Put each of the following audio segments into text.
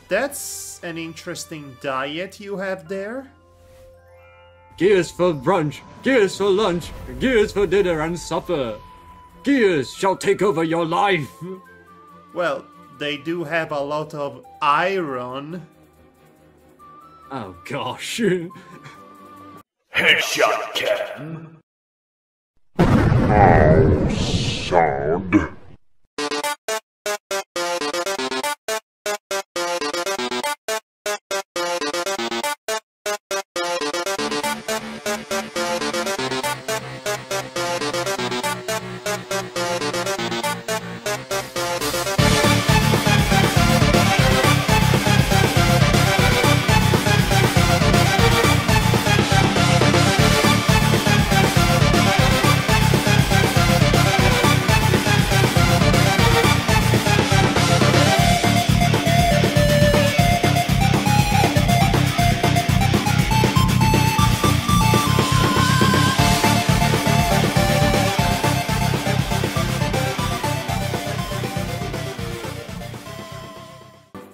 That's an interesting diet you have there. Gears for brunch, gears for lunch, gears for dinner and supper. Gears shall take over your life. Well, they do have a lot of iron. Oh gosh. Headshot Captain. How sad.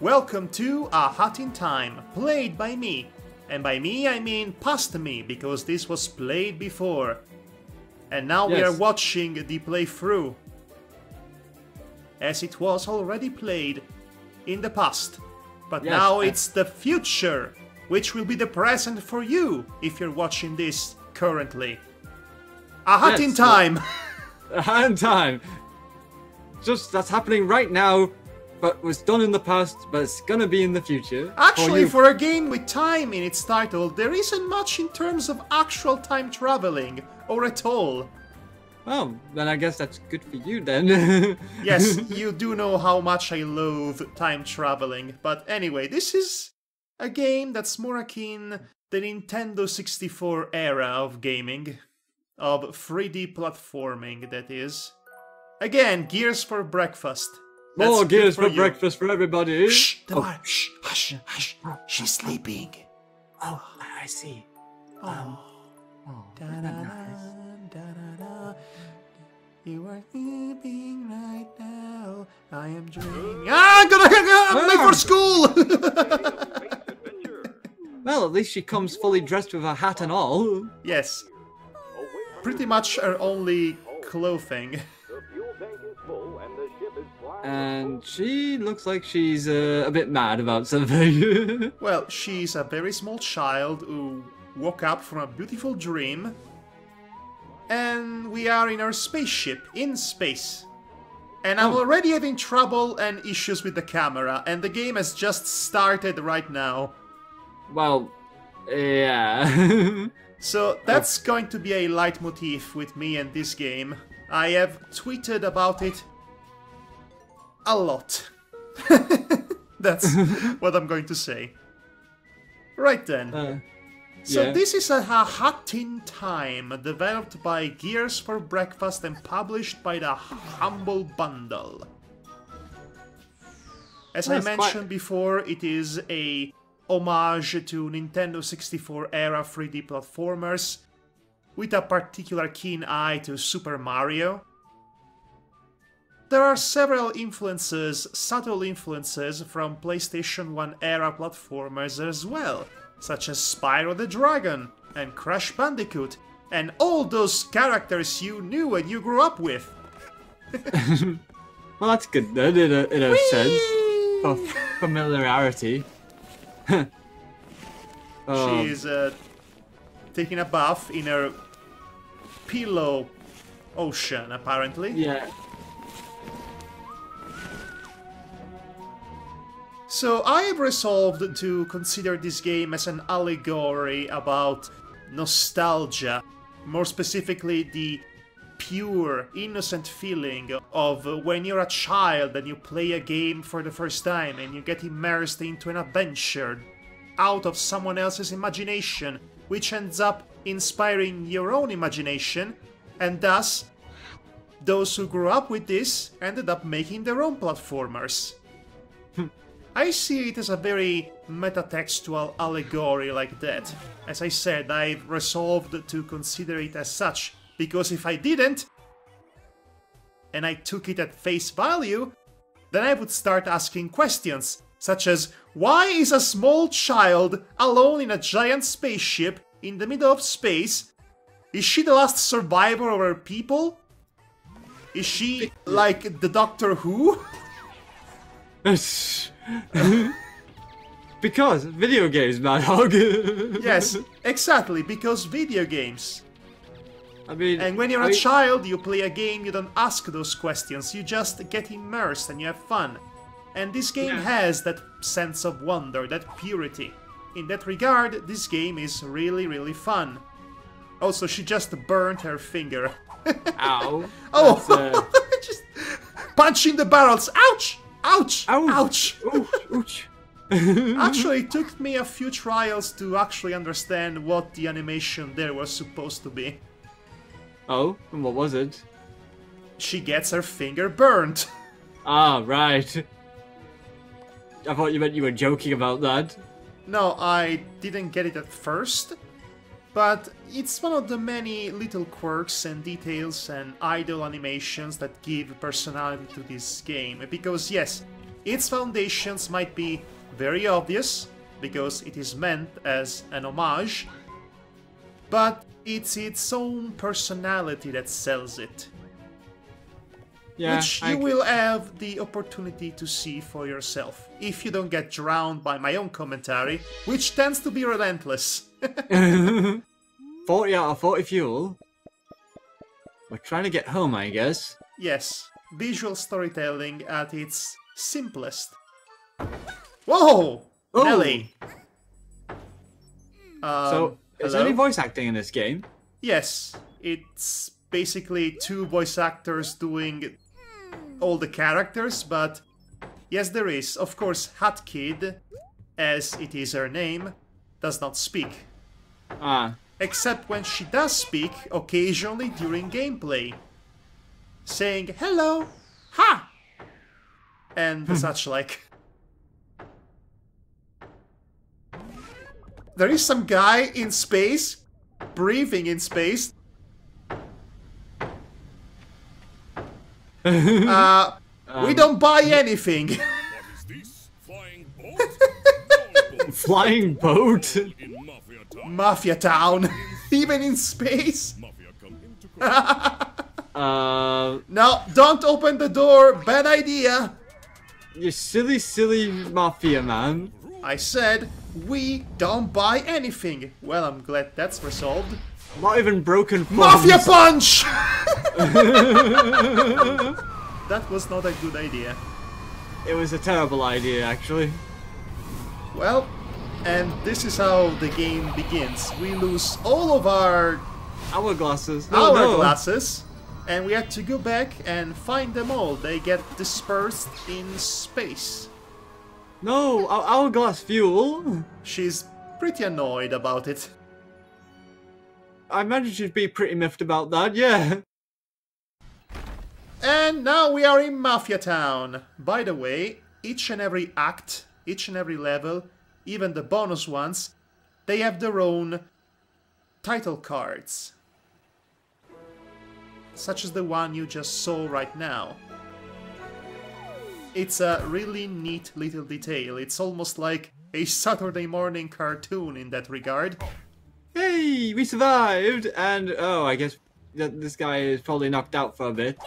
Welcome to A Hut in Time, played by me. And by me I mean past me, because this was played before. And now we are Yes. watching the playthrough, as it was already played in the past. But Yes, now it's the future, which will be the present for you if you're watching this currently. A Hut in Yes, Time! Hand time. Just that's happening right now, but was done in the past, but it's gonna be in the future. Actually, you. for a game with time in its title, there isn't much in terms of actual time traveling, or at all. Oh, then I guess that's good for you then. Yes, you do know how much I loathe time traveling, but anyway, this is a game that's more akin the Nintendo 64 era of gaming, of 3D platforming, that is. Again, Gears for breakfast. That's More good gears for you. breakfast for everybody. Shh, Oh. Tamara, shh, hush, hush, she's sleeping. Oh, I see. Oh. Da-da-da, you are sleeping right now. I am dreaming. I'm late for school! Well, at least she comes fully dressed with a hat and all. Yes. Pretty much her only clothing. And she looks like she's a bit mad about something. Well, she's a very small child who woke up from a beautiful dream. And we are in our spaceship, in space. And I'm already having trouble and issues with the camera, and the game has just started right now. Well, yeah. So that's going to be a leitmotif with me and this game. I have tweeted about it a lot. That's what I'm going to say. Right then. So yeah. this is a Hut in Time, developed by Gears for Breakfast and published by the Humble Bundle. As I That's mentioned before, it is a homage to Nintendo 64 era 3D platformers, with a particular keen eye to Super Mario. There are several influences, subtle influences from PlayStation 1 era platformers as well, such as Spyro the Dragon and Crash Bandicoot, and all those characters you knew and you grew up with. Well, that's good then, in a sense of familiarity. She's taking a bath in her pillow ocean, apparently. Yeah. So I have resolved to consider this game as an allegory about nostalgia, more specifically the pure, innocent feeling of when you're a child and you play a game for the first time and you get immersed into an adventure out of someone else's imagination, which ends up inspiring your own imagination, and thus those who grew up with this ended up making their own platformers. I see it as a very metatextual allegory like that. As I said, I've resolved to consider it as such, because if I didn't, and I took it at face value, then I would start asking questions, such as, why is a small child alone in a giant spaceship in the middle of space? Is she the last survivor of her people? Is she like the Doctor Who? Because video games, Madhog. Yes, exactly, because video games. I mean, And when you're a child, you play a game, you don't ask those questions, you just get immersed and you have fun. And this game has that sense of wonder, that purity. In that regard, this game is really, really fun. Also, she just burnt her finger. Ow. Oh! Just punching the barrels. Ouch! Ouch! Ouch! Ouch! Ouch! Actually, it took me a few trials to actually understand what the animation there was supposed to be. Oh, and what was it? She gets her finger burnt. Ah, right. I thought you meant you were joking about that. No, I didn't get it at first, but it's one of the many little quirks and details and idle animations that give personality to this game. Because yes, its foundations might be very obvious, because it is meant as an homage, but it's its own personality that sells it. Yeah, Which you will have the opportunity to see for yourself, if you don't get drowned by my own commentary, which tends to be relentless. 40 out of 40 fuel. We're trying to get home, I guess. Yes, visual storytelling at its simplest. Whoa! Oh. Nelly! So, is there hello? any voice acting in this game? Yes, it's basically two voice actors doing all the characters, but yes, there is. Of course, Hat Kid, as it is her name, does not speak. Ah. Except when she does speak, occasionally during gameplay. Saying, hello, ha! And such like. There is some guy in space, breathing in space. We don't buy anything. What is this? Flying boat? Flying boat? In Mafia Town. Mafia Town. Even in space. Mafia come into No, don't open the door. Bad idea. You silly, silly Mafia man. I said, we don't buy anything. Well, I'm glad that's resolved. Not even broken phones. Mafia Punch! That was not a good idea. It was a terrible idea, actually. Well, and this is how the game begins. We lose all of our Hourglasses. No, no. hourglasses, and we have to go back and find them all. They get dispersed in space. No, our hourglass fuel. She's pretty annoyed about it. I imagine she'd be pretty miffed about that, yeah. And now we are in Mafia Town. By the way, each and every act, each and every level, even the bonus ones, they have their own title cards. Such as the one you just saw right now. It's a really neat little detail. It's almost like a Saturday morning cartoon in that regard. Hey, we survived, and oh, I guess that this guy is probably knocked out for a bit.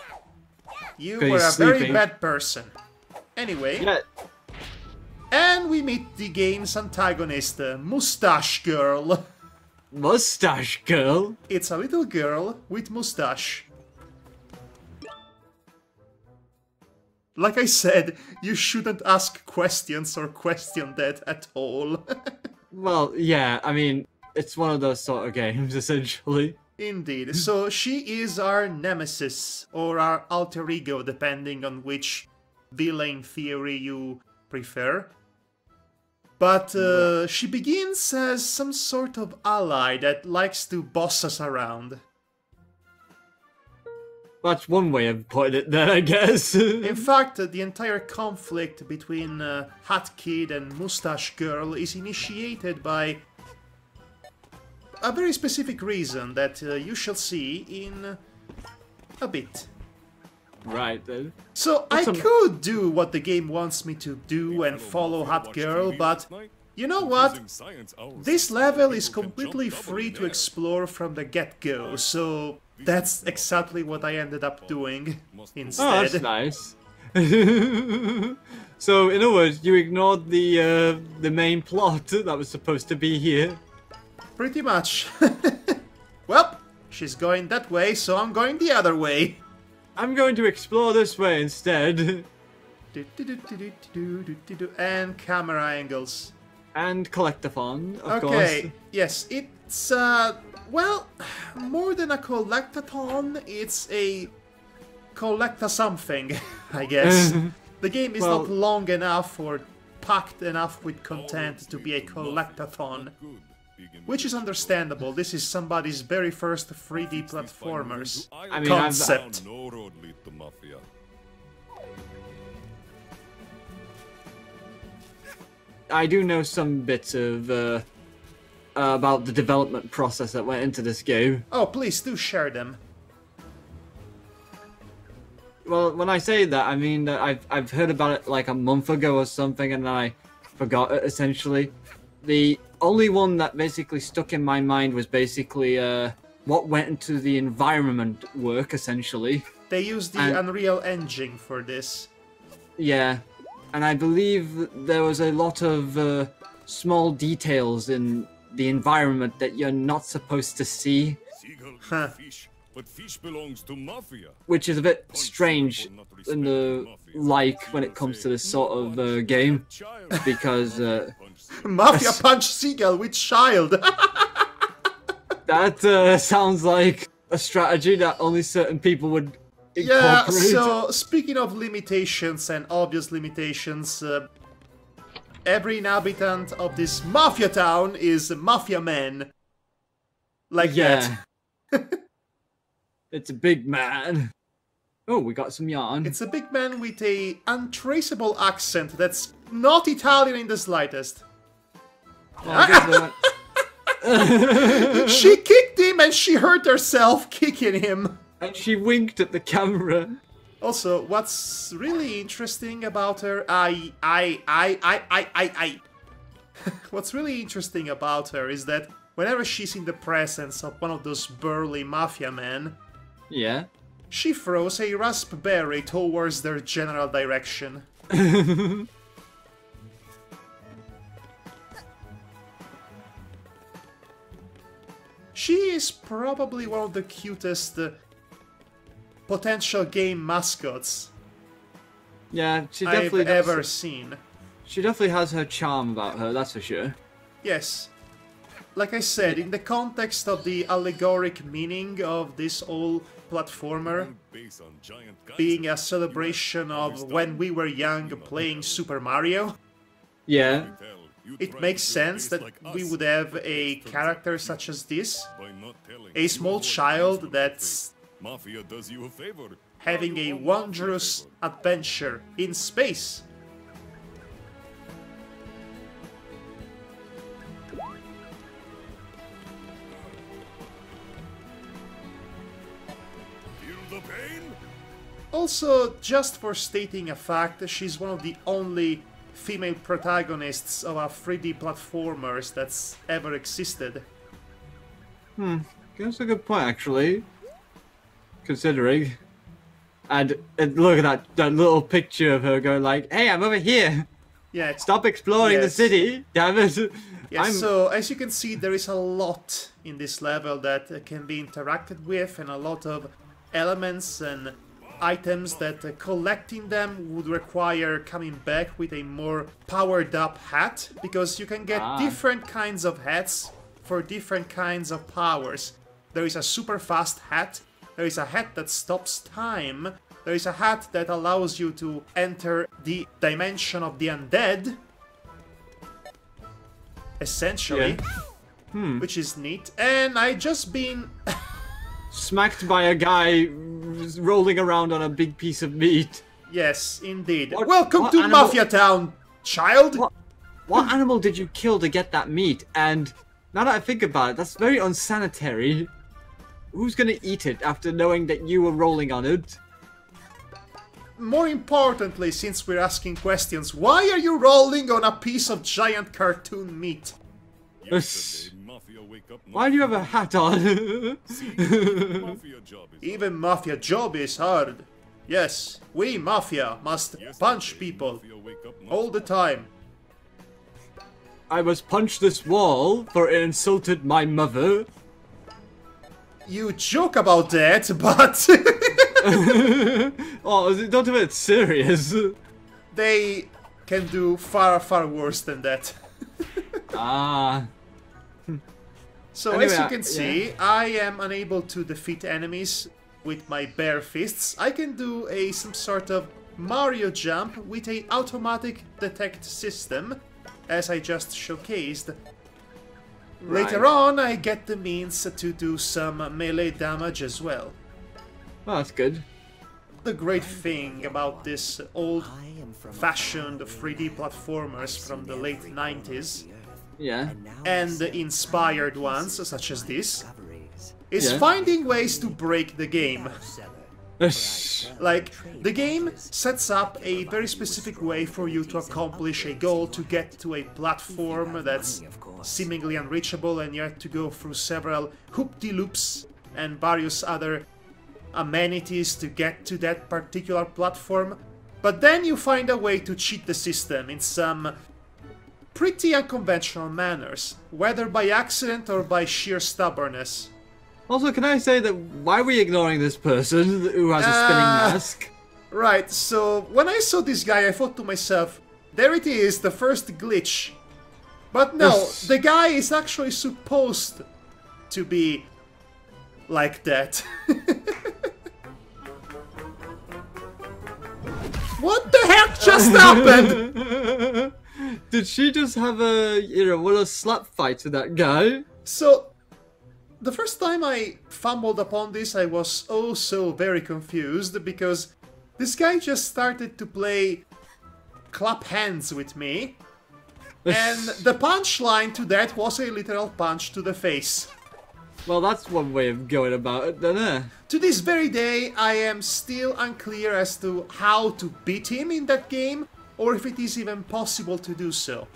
You 'Cause were a he's very sleeping. bad person. Anyway, Yeah. and we meet the game's antagonist, Mustache Girl. Mustache girl. It's a little girl with mustache. Like I said, you shouldn't ask questions or question that at all. Well, yeah, I mean, it's one of those sort of games, essentially. Indeed. So she is our nemesis, or our alter ego, depending on which villain theory you prefer. But she begins as some sort of ally that likes to boss us around. That's one way of putting it there, I guess. In fact, the entire conflict between Hat Kid and Mustache Girl is initiated by a very specific reason that you shall see in a bit. Right then. So I could do what the game wants me to do and follow Hot Girl, but you know what? This level is completely free to explore from the get-go, so that's exactly what I ended up doing instead. Oh, that's nice. So, in other words, you ignored the main plot that was supposed to be here. Pretty much. Well, she's going that way, so I'm going the other way. I'm going to explore this way instead. And camera angles. And collectathon, of course. Okay, yes, it's, well, more than a collectathon, it's a collecta-something, I guess. The game is not long enough or packed enough with content to be a collectathon. Which is understandable, this is somebody's very first 3D platformers concept. I do know some bits of about the development process that went into this game. Oh, please do share them. Well, when I say that, I mean that I've heard about it like a month ago or something, and I forgot it essentially. The only one that basically stuck in my mind was basically what went into the environment work essentially. They used the Unreal Engine for this. Yeah. And I believe there was a lot of small details in the environment that you're not supposed to see. Huh. But fish belongs to Mafia. Which is a bit strange in the when it comes to this sort of game. Because Mafia punch seagull with child. That sounds like a strategy that only certain people would incorporate. Yeah, so speaking of limitations and obvious limitations, every inhabitant of this Mafia town is a Mafia man. Like that. It's a big man. Oh, we got some yarn. It's a big man with a untraceable accent that's not Italian in the slightest. Well, she kicked him and she hurt herself kicking him. And she winked at the camera. Also, what's really interesting about her, what's really interesting about her is that whenever she's in the presence of one of those burly Mafia men, yeah, she throws a raspberry towards their general direction. She is probably one of the cutest potential game mascots yeah, she definitely I've ever seen. She definitely has her charm about her, that's for sure. Yes. Like I said, in the context of the allegoric meaning of this whole platformer being a celebration of when we were young playing Super Mario, yeah, it makes sense that we would have a character such as this, a small child that's having a wondrous adventure in space. Also, just for stating a fact, she's one of the only female protagonists of a 3D platformers that's ever existed. That's a good point, actually. Considering. And look at that little picture of her going like, hey, I'm over here! Yeah. Stop exploring the city, damn it! Yeah, so as you can see, there is a lot in this level that can be interacted with, and a lot of elements and items that collecting them would require coming back with a more powered up hat, because you can get different kinds of hats for different kinds of powers. There is a super fast hat, there is a hat that stops time, there is a hat that allows you to enter the dimension of the undead, essentially, which is neat, and I just been smacked by a guy rolling around on a big piece of meat. Yes, indeed. What Welcome to animal... Mafia Town, child! What animal did you kill to get that meat? And now that I think about it, that's very unsanitary. Who's gonna eat it after knowing that you were rolling on it? more importantly, since we're asking questions, why are you rolling on a piece of giant cartoon meat? Yesterday, Mafia wake up Why do you have a hat on? Mafia job is Even Mafia job is hard. Yes, we Mafia must punch people Mafia wake up all the time. I must punch this wall, for it insulted my mother. You joke about that, but Oh, don't do it serious. they can do far, far worse than that. Ah. So Anyway, as you can see, I am unable to defeat enemies with my bare fists. I can do some sort of Mario jump with a automatic detect system, as I just showcased. Later on, I get the means to do some melee damage as well. Well, that's good. The great thing about this old-fashioned 3D platformers from the late 90s, Yeah. and the inspired ones, such as this, is Yeah. finding ways to break the game. Like, the game sets up a very specific way for you to accomplish a goal, to get to a platform that's seemingly unreachable, and you have to go through several hoop-de-loops and various other amenities to get to that particular platform. But then you find a way to cheat the system in some pretty unconventional manners, whether by accident or by sheer stubbornness. Also, can I say that why are we ignoring this person who has a spinning mask? Right, so when I saw this guy, I thought to myself, there it is, the first glitch. But no, the guy is actually supposed to be like that. What the heck just happened? Did she just have a, a slap fight with that guy? So, the first time I fumbled upon this, I was oh so very confused, because this guy just started to play clap hands with me, and the punchline to that was a literal punch to the face. Well, that's one way of going about it, then, eh? To this very day, I am still unclear as to how to beat him in that game, or if it is even possible to do so.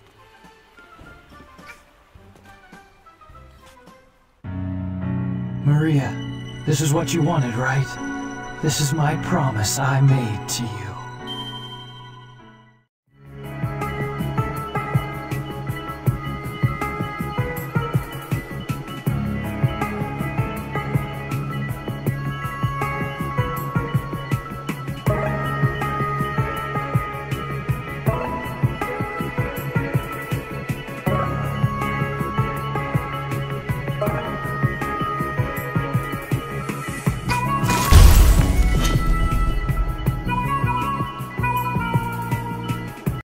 Maria, this is what you wanted, right? This is my promise I made to you.